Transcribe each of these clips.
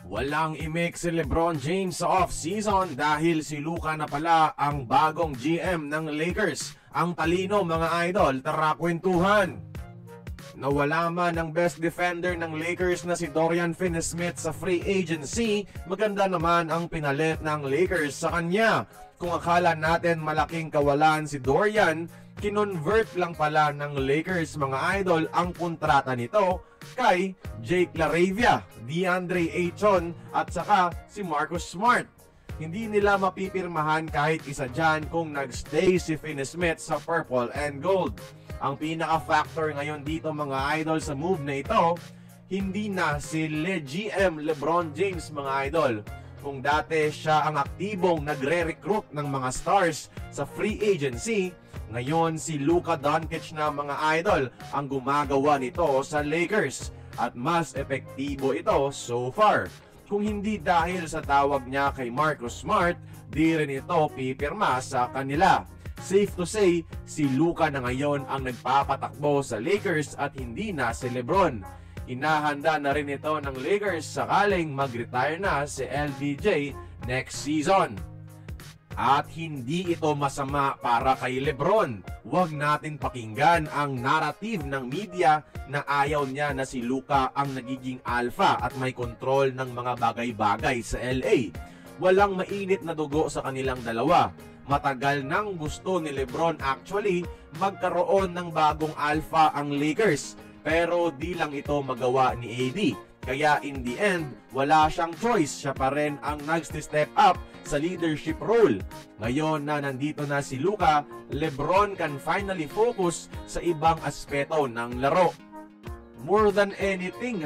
Walang imik si LeBron James sa off-season dahil si Luka na pala ang bagong GM ng Lakers. Ang talino mga idol, tara kwentuhan! Nawala man ang best defender ng Lakers na si Dorian Finney-Smith sa free agency, maganda naman ang pinalit ng Lakers sa kanya. Kung akala natin malaking kawalan si Dorian, kinonvert lang pala ng Lakers mga idol ang kontrata nito kay Jake LaRavia, DeAndre Ayton at saka si Marcus Smart. Hindi nila mapipirmahan kahit isa dyan kung nagstay si Finney-Smith sa purple and gold. Ang pinaka-factor ngayon dito mga idol sa move na ito, hindi na si GM LeBron James mga idol. Kung dati siya ang aktibong nagre-recruit ng mga stars sa free agency, ngayon si Luka Doncic na mga idol ang gumagawa nito sa Lakers at mas epektibo ito so far. Kung hindi dahil sa tawag niya kay Marcus Smart, di rin ito pipirma sa kanila. Safe to say, si Luka na ngayon ang nagpapatakbo sa Lakers at hindi na si LeBron. Inahanda na rin ito ng Lakers sakaling mag-retire na si LBJ next season. At hindi ito masama para kay LeBron. Huwag natin pakinggan ang narrative ng media na ayaw niya na si Luka ang nagiging alpha at may control ng mga bagay-bagay sa LA. Walang mainit na dugo sa kanilang dalawa. Matagal nang gusto ni LeBron actually magkaroon ng bagong alpha ang Lakers. Pero di lang ito magawa ni AD. Kaya in the end, wala siyang choice. Siya pa rin ang nag-step up sa leadership role. Ngayon na nandito na si Luka, LeBron can finally focus sa ibang aspeto ng laro. More than anything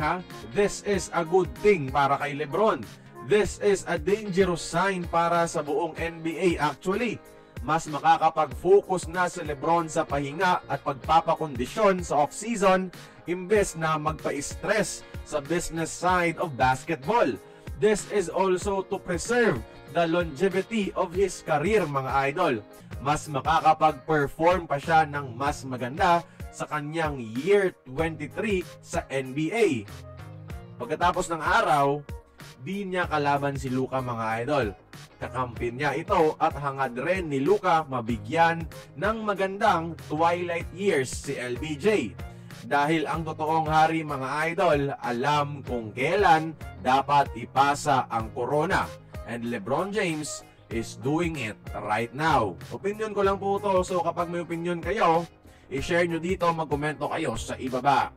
this is a good thing para kay LeBron. This is a dangerous sign para sa buong NBA actually. Mas makakapag-focus na si LeBron sa pahinga at pagpapakondisyon sa off-season imbes na magpa-stress sa business side of basketball. This is also to preserve the longevity of his career mga idol. Mas makakapag-perform pa siya ng mas maganda sa kanyang year 23 sa NBA. Pagkatapos ng araw, di niya kalaban si Luka mga idol. Kakampi niya ito at hangad rin ni Luka mabigyan ng magandang twilight years si LBJ. Dahil ang totoong hari mga idol, alam kung kailan dapat ipasa ang corona. And LeBron James is doing it right now. Opinion ko lang po ito, so kapag may opinion kayo, i-share nyo dito, magkomento kayo sa ibaba.